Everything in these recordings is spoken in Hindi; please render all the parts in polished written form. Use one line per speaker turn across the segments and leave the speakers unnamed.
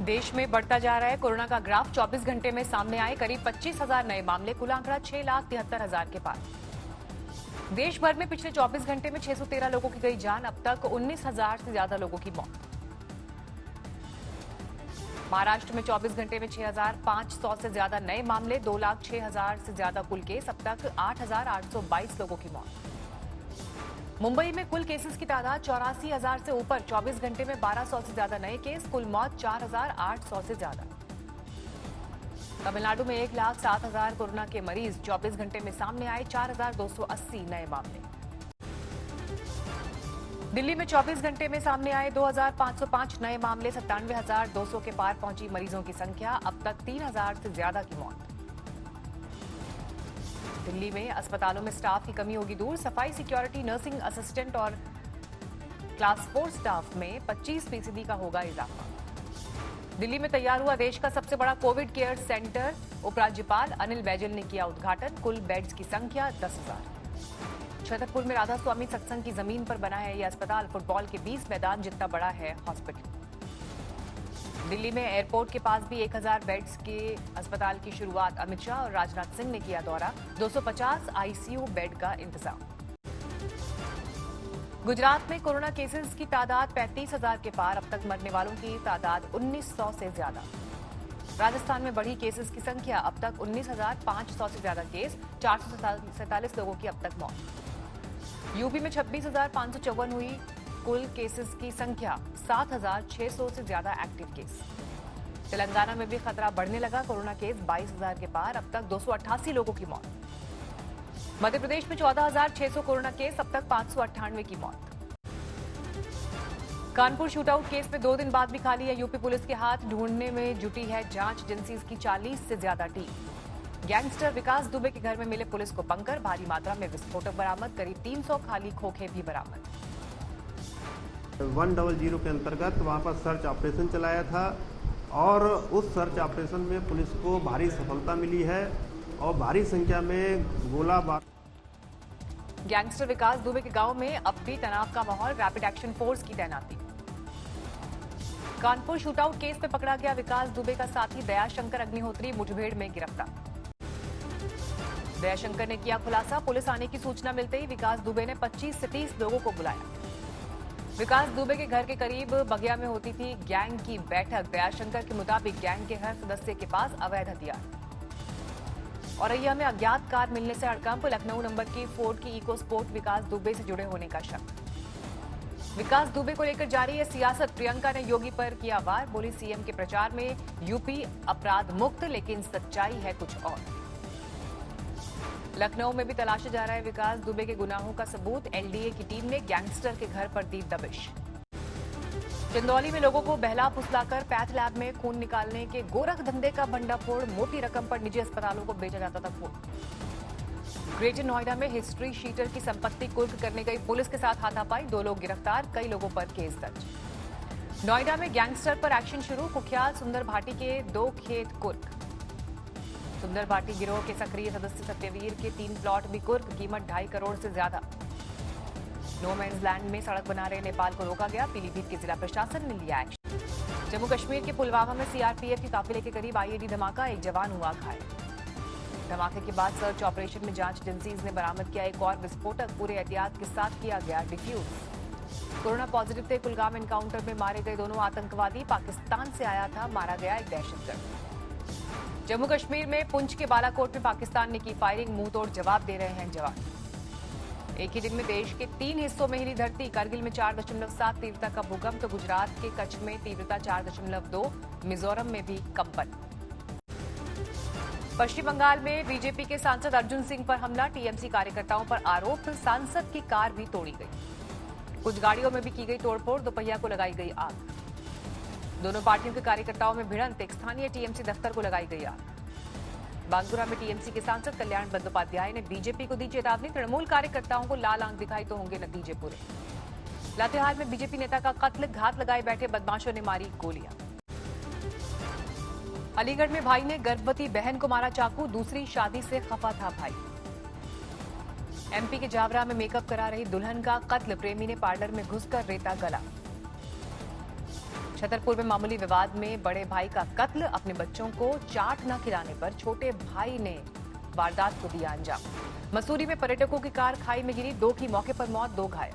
देश में बढ़ता जा रहा है कोरोना का ग्राफ। 24 घंटे में सामने आए करीब 25,000 नए मामले, कुल आंकड़ा 6,73,000 के पार। देश भर में पिछले 24 घंटे में 613 लोगों की गई जान। अब तक 19,000 से ज्यादा लोगों की मौत। महाराष्ट्र में 24 घंटे में 6,500 से ज्यादा नए मामले, 2,06,000 से ज्यादा कुल केस। अब तक 8,822 लोगों की मौत। मुंबई में कुल केसेस की तादाद 84,000 से ऊपर। 24 घंटे में 1,200 से ज्यादा नए केस, कुल मौत 4,800 से ज्यादा। तमिलनाडु में 1,07,000 कोरोना के मरीज। 24 घंटे में सामने आए 4,280 नए मामले। दिल्ली में 24 घंटे में सामने आए 2,505 नए मामले, 97,200 के पार पहुंची मरीजों की संख्या। अब तक 3,000 से ज्यादा की मौत। दिल्ली में अस्पतालों में स्टाफ की कमी होगी दूर। सफाई, सिक्योरिटी, नर्सिंग असिस्टेंट और क्लास 4 स्टाफ में 25% का होगा इजाफा। दिल्ली में तैयार हुआ देश का सबसे बड़ा कोविड केयर सेंटर। उपराज्यपाल अनिल बैजल ने किया उद्घाटन। कुल बेड्स की संख्या 10,000। छतरपुर में राधा स्वामी सत्संग की जमीन पर बना है यह अस्पताल। फुटबॉल के 20 मैदान जितना बड़ा है हॉस्पिटल। दिल्ली में एयरपोर्ट के पास भी 1,000 बेड्स के अस्पताल की शुरुआत। अमित शाह और राजनाथ सिंह ने किया दौरा। 250 आईसीयू बेड का इंतजाम। गुजरात में कोरोना केसेस की तादाद 35,000 के पार। अब तक मरने वालों की तादाद 1,900 से ज्यादा। राजस्थान में बढ़ी केसेस की संख्या। अब तक 19,500 से ज्यादा केस, 447 लोगों की अब तक मौत। यूपी में 26,554 हुई कुल केसेस की संख्या। 7,600 से ज्यादा एक्टिव केस। तेलंगाना में भी खतरा बढ़ने लगा। कोरोना केस 22,000 के पार। अब तक 288 लोगों की मौत। मध्य प्रदेश में 14,600 कोरोना केस। अब तक 598 की मौत। कानपुर शूटआउट केस में 2 दिन बाद भी खाली है यूपी पुलिस के हाथ। ढूंढने में जुटी है जांच एजेंसीज की 40 से ज्यादा टीम। गैंगस्टर विकास दुबे के घर में मिले पुलिस को बंकर। भारी मात्रा में विस्फोटक बरामद। करीब 300 खाली खोखे भी बरामद।
100 के अंतर्गत वहां पर सर्च ऑपरेशन चलाया था और उस सर्च ऑपरेशन में पुलिस को भारी सफलता मिली है और भारी संख्या में गोला बार।
गैंगस्टर विकास दुबे के गांव में अब भी तनाव का माहौल। रैपिड एक्शन फोर्स की तैनाती। कानपुर शूटआउट केस में पकड़ा गया विकास दुबे का साथी दयाशंकर अग्निहोत्री मुठभेड़ में गिरफ्तार। दयाशंकर ने किया खुलासा। पुलिस आने की सूचना मिलते ही विकास दुबे ने 25 से 30 लोगों को बुलाया। विकास दुबे के घर के करीब बगिया में होती थी गैंग की बैठक। दयाशंकर के मुताबिक गैंग के हर सदस्य के पास अवैध हथियार। औरैया में अज्ञात कार मिलने से हड़कंप। लखनऊ नंबर की फोर्ड की इको स्पोर्ट विकास दुबे से जुड़े होने का शक। विकास दुबे को लेकर जारी है सियासत। प्रियंका ने योगी पर किया वार। बोली सीएम के प्रचार में यूपी अपराध मुक्त, लेकिन सच्चाई है कुछ और। लखनऊ में भी तलाशा जा रहा है विकास दुबे के गुनाहों का सबूत। एलडीए की टीम ने गैंगस्टर के घर पर दी दबिश। चंदौली में लोगों को बहला फुसलाकर पैथ लैब में खून निकालने के गोरख धंधे का भंडाफोड़। मोटी रकम पर निजी अस्पतालों को बेचा जाता था खून। ग्रेटर नोएडा में हिस्ट्री शीटर की संपत्ति कुर्क करने गई पुलिस के साथ हाथापाई। 2 लोग गिरफ्तार, कई लोगों पर केस दर्ज। नोएडा में गैंगस्टर पर एक्शन शुरू। कुख्यात सुंदर भाटी के 2 खेत कुर्क। सुंदर भाटी गिरोह के सक्रिय सदस्य सत्यवीर के 3 प्लॉट भी कुर्क। कीमत 2.5 करोड़ से ज्यादा। नो मैंस लैंड में सड़क बना रहे नेपाल को रोका गया। पीलीभीत के जिला प्रशासन ने लिया एक्शन। जम्मू कश्मीर के पुलवामा में सीआरपीएफ के काफिले के करीब आईईडी धमाका। एक जवान हुआ घायल। धमाके के बाद सर्च ऑपरेशन में जांच एजेंसीज ने बरामद किया एक और विस्फोटक। पूरे एहतियात के साथ किया गया डिफ्यूज। कोरोना पॉजिटिव थे कुलगाम एनकाउंटर में मारे गए दोनों आतंकवादी। पाकिस्तान से आया था, मारा गया एक दहशतगर्द। जम्मू कश्मीर में पुंछ के बालाकोट में पाकिस्तान ने की फायरिंग। मुंह तोड़ जवाब दे रहे हैं जवान। एक ही दिन में देश के 3 हिस्सों में हिली धरती। कारगिल में 4.7 तीव्रता का भूकंप तो गुजरात के कच्छ में तीव्रता 4.2। मिजोरम में भी कंपन। पश्चिम बंगाल में बीजेपी के सांसद अर्जुन सिंह पर हमला। टीएमसी कार्यकर्ताओं पर आरोप। सांसद की कार भी तोड़ी गई। कुछ गाड़ियों में भी की गई तोड़फोड़। दोपहिया को लगाई गई आग। दोनों पार्टियों के कार्यकर्ताओं में भिड़ंत। एक स्थानीय टीएमसी दफ्तर को लगाई गई आग। बांकुरा में टीएमसी के सांसद कल्याण बंदोपाध्याय ने बीजेपी को दी चेतावनी। तृणमूल कार्यकर्ताओं को लाल आंख दिखाई तो होंगे नतीजे पूरे। लातेहार में बीजेपी नेता का कत्ल। घात लगाए बैठे बदमाशों ने मारी गोलियां। अलीगढ़ में भाई ने गर्भवती बहन को मारा चाकू। दूसरी शादी से खफा था भाई। एमपी के जावरा में मेकअप करा रही दुल्हन का कत्ल। प्रेमी ने पार्लर में घुसकर रेता गला। छतरपुर में मामूली विवाद में बड़े भाई का कत्ल, अपने बच्चों को चाट न खिलाने पर छोटे भाई ने वारदात को दिया अंजाम। मसूरी में पर्यटकों की कार खाई में गिरी, 2 की मौके पर मौत, 2 घायल।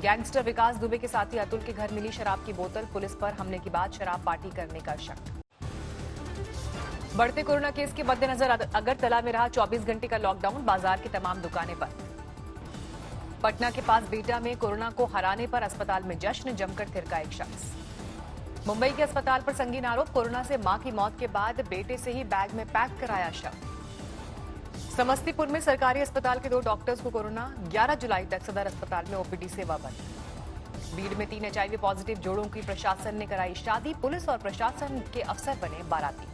गैंगस्टर विकास दुबे के साथी अतुल के घर मिली शराब की बोतल, पुलिस पर हमले के बाद शराब पार्टी करने का शक। बढ़ते कोरोना केस के मद्देनजर अगरतला में रहा 24 घंटे का लॉकडाउन, बाजार की तमाम दुकानें बंद। पटना के पास बीटा में कोरोना को हराने पर अस्पताल में जश्न, जमकर थिरका एक शख्स। मुंबई के अस्पताल पर संगीन आरोप, कोरोना से मां की मौत के बाद बेटे से ही बैग में पैक कराया शव। समस्तीपुर में सरकारी अस्पताल के 2 डॉक्टर्स को कोरोना, 11 जुलाई तक सदर अस्पताल में ओपीडी सेवा बंद। भीड़ में 3 HIV पॉजिटिव जोड़ों की प्रशासन ने कराई शादी, पुलिस और प्रशासन के अफसर बने बाराती।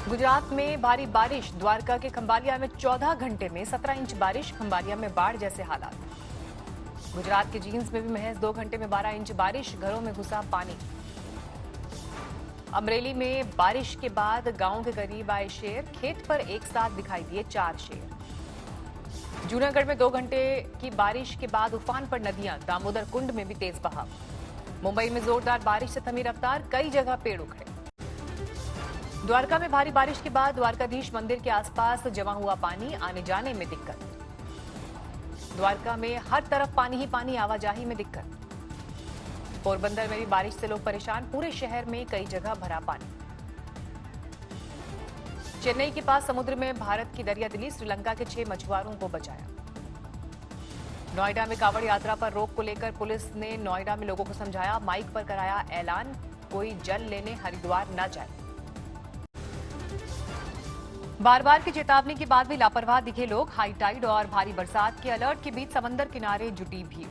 गुजरात में भारी बारिश, द्वारका के खंभालिया में 14 घंटे में 17 इंच बारिश, खंभालिया में बाढ़ जैसे हालात। गुजरात के जींस में भी महज 2 घंटे में 12 इंच बारिश, घरों में घुसा पानी। अमरेली में बारिश के बाद गांव के करीब आए शेर, खेत पर एक साथ दिखाई दिए 4 शेर। जूनागढ़ में 2 घंटे की बारिश के बाद उफान पर नदियां, दामोदर कुंड में भी तेज बहाव। मुंबई में जोरदार बारिश से थमी रफ्तार, कई जगह पेड़ उखड़े। द्वारका में भारी बारिश के बाद द्वारकाधीश मंदिर के आसपास जमा हुआ पानी, आने जाने में दिक्कत। द्वारका में हर तरफ पानी ही पानी, आवाजाही में दिक्कत। पोरबंदर में भी बारिश से लोग परेशान, पूरे शहर में कई जगह भरा पानी। चेन्नई के पास समुद्र में भारत की दरियादिली, श्रीलंका के 6 मछुआरों को बचाया। नोएडा में कांवड़ यात्रा पर रोक को लेकर पुलिस ने नोएडा में लोगों को समझाया, माइक पर कराया ऐलान, कोई जल लेने हरिद्वार न जाए। बार बार की चेतावनी के बाद भी लापरवाह दिखे लोग, हाई टाइड और भारी बरसात के अलर्ट के बीच समंदर किनारे जुटी भीड़।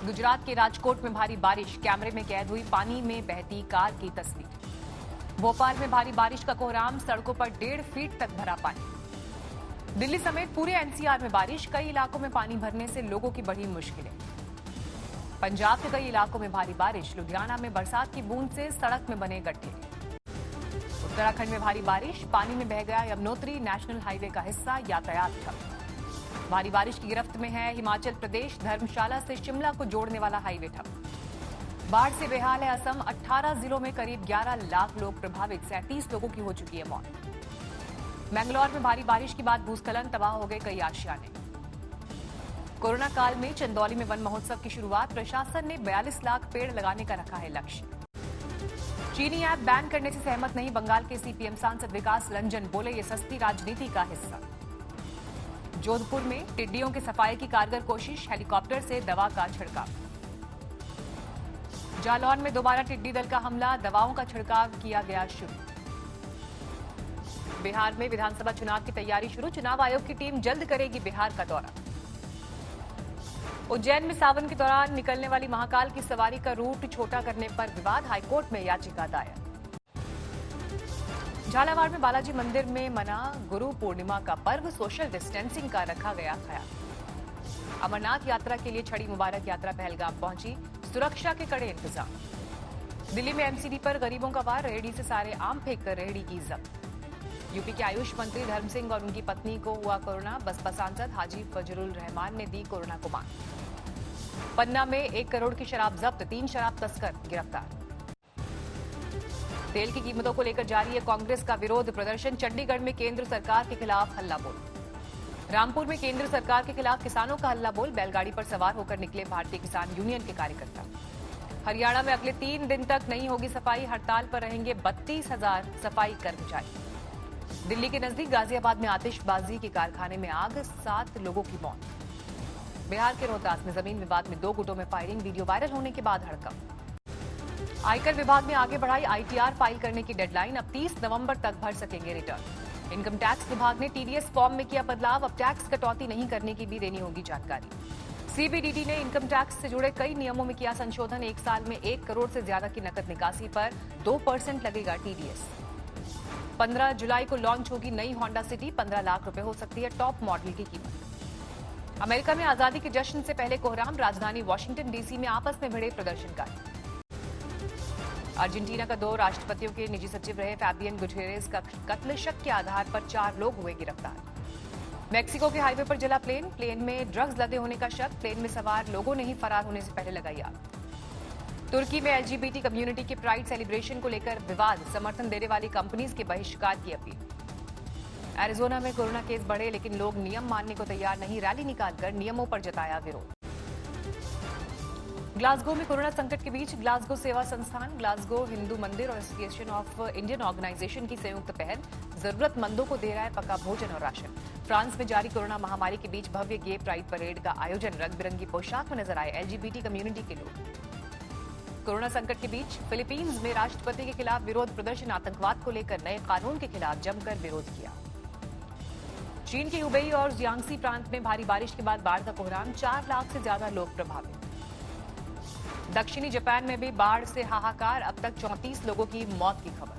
गुजरात के राजकोट में भारी बारिश, कैमरे में कैद हुई पानी में बहती कार की तस्वीर। भोपाल में भारी बारिश का कोहराम, सड़कों पर 1.5 फीट तक भरा पानी। दिल्ली समेत पूरे एनसीआर में बारिश, कई इलाकों में पानी भरने से लोगों की बढ़ी मुश्किलें। पंजाब के कई इलाकों में भारी बारिश, लुधियाना में बरसात की बूंद से सड़क में बने गड्ढे। उत्तराखंड में भारी बारिश, पानी में बह गया यमुनोत्री नेशनल हाईवे का हिस्सा, यातायात ठप। भारी बारिश की गिरफ्त में है हिमाचल प्रदेश, धर्मशाला से शिमला को जोड़ने वाला हाईवे ठप। बाढ़ से बेहाल है असम, 18 जिलों में करीब 11 लाख लोग प्रभावित, 37 लोगों की हो चुकी है मौत। मैंगलोर में भारी बारिश के बाद भूस्खलन, तबाह हो गए कई आशियाने। कोरोना काल में चंदौली में वन महोत्सव की शुरुआत, प्रशासन ने 42 लाख पेड़ लगाने का रखा है लक्ष्य। चीनी ऐप बैन करने से सहमत नहीं बंगाल के सीपीएम सांसद विकास रंजन, बोले ये सस्ती राजनीति का हिस्सा। जोधपुर में टिड्डियों की सफाई की कारगर कोशिश, हेलीकॉप्टर से दवा का छिड़काव। जालौन में दोबारा टिड्डी दल का हमला, दवाओं का छिड़काव किया गया शुरू। बिहार में विधानसभा चुनाव की तैयारी शुरू, चुनाव आयोग की टीम जल्द करेगी बिहार का दौरा। उज्जैन में सावन के दौरान निकलने वाली महाकाल की सवारी का रूट छोटा करने पर विवाद, हाईकोर्ट में याचिका दायर। झालावाड़ में बालाजी मंदिर में मना गुरु पूर्णिमा का पर्व, सोशल डिस्टेंसिंग का रखा गया ख्याल। अमरनाथ यात्रा के लिए छड़ी मुबारक यात्रा पहलगाम पहुंची, सुरक्षा के कड़े इंतजाम। दिल्ली में एमसीडी पर गरीबों का वार, रेहड़ी से सारे आम फेंक कर रेहड़ी की जब्त। यूपी के आयुष मंत्री धर्म सिंह और उनकी पत्नी को हुआ कोरोना, बसपा सांसद हाजी फजरुल रहमान ने दी कोरोना को मात। पन्ना में 1 करोड़ की शराब जब्त, 3 शराब तस्कर गिरफ्तार। तेल की कीमतों को लेकर जारी है कांग्रेस का विरोध प्रदर्शन, चंडीगढ़ में केंद्र सरकार के खिलाफ हल्ला बोल। रामपुर में केंद्र सरकार के खिलाफ किसानों का हल्ला बोल, बैलगाड़ी पर सवार होकर निकले भारतीय किसान यूनियन के कार्यकर्ता। हरियाणा में अगले 3 दिन तक नहीं होगी सफाई, हड़ताल पर रहेंगे 32,000 सफाई कर्मचारी। दिल्ली के नजदीक गाजियाबाद में आतिशबाजी के कारखाने में आग, 7 लोगों की मौत। बिहार के रोहतास में जमीन विवाद में 2 गुटों में फायरिंग, वीडियो वायरल होने के बाद हड़कंप। आयकर विभाग ने आगे बढ़ाई आईटीआर फाइल करने की डेडलाइन, अब 30 नवंबर तक भर सकेंगे रिटर्न। इनकम टैक्स विभाग ने टीडीएस फॉर्म में किया बदलाव, अब टैक्स कटौती नहीं करने की भी देनी होगी जानकारी। सीबीडीटी ने इनकम टैक्स से जुड़े कई नियमों में किया संशोधन, 1 साल में 1 करोड़ से ज्यादा की नकद निकासी पर 2% लगेगा टीडीएस। 15 जुलाई को लॉन्च होगी नई होंडा सिटी, 15 लाख रुपए हो सकती है टॉप मॉडल की कीमत। अमेरिका में आजादी के जश्न से पहले कोहराम, राजधानी वॉशिंगटन डीसी में आपस में भिड़े प्रदर्शनकारी। अर्जेंटीना का 2 राष्ट्रपतियों के निजी सचिव रहे फैबियन गुटेरेस का कत्ल, शक के आधार पर 4 लोग हुए गिरफ्तार। मेक्सिको के हाईवे पर जला प्लेन में ड्रग्स लदे होने का शक। प्लेन में सवार लोगों ने ही फरार होने से पहले लगाई आग। तुर्की में एलजीबीटी कम्युनिटी के प्राइड सेलिब्रेशन को लेकर विवाद। समर्थन देने वाली कंपनीज के बहिष्कार की अपील। एरिजोना में कोरोना केस बढ़े लेकिन लोग नियम मानने को तैयार नहीं। रैली निकालकर नियमों पर जताया विरोध। ग्लासगो में कोरोना संकट के बीच ग्लासगो सेवा संस्थान, ग्लासगो हिंदू मंदिर और एसोसिएशन ऑफ इंडियन ऑर्गेनाइजेशन की संयुक्त पहल जरूरतमंदों को दे रहा है पका भोजन और राशन। फ्रांस में जारी कोरोना महामारी के बीच भव्य गे प्राइड परेड का आयोजन। रंग बिरंगी पोशाक में नजर आए एलजीबीटी कम्युनिटी के लोग। कोरोना संकट के बीच फिलीपींस में राष्ट्रपति के खिलाफ विरोध प्रदर्शन। आतंकवाद को लेकर नए कानून के खिलाफ जमकर विरोध किया। चीन के हुबेई और जियांगसी प्रांत में भारी बारिश के बाद बाढ़ का कोहराम। 4 लाख से ज्यादा लोग प्रभावित। दक्षिणी जापान में भी बाढ़ से हाहाकार। अब तक 34 लोगों की मौत की खबर।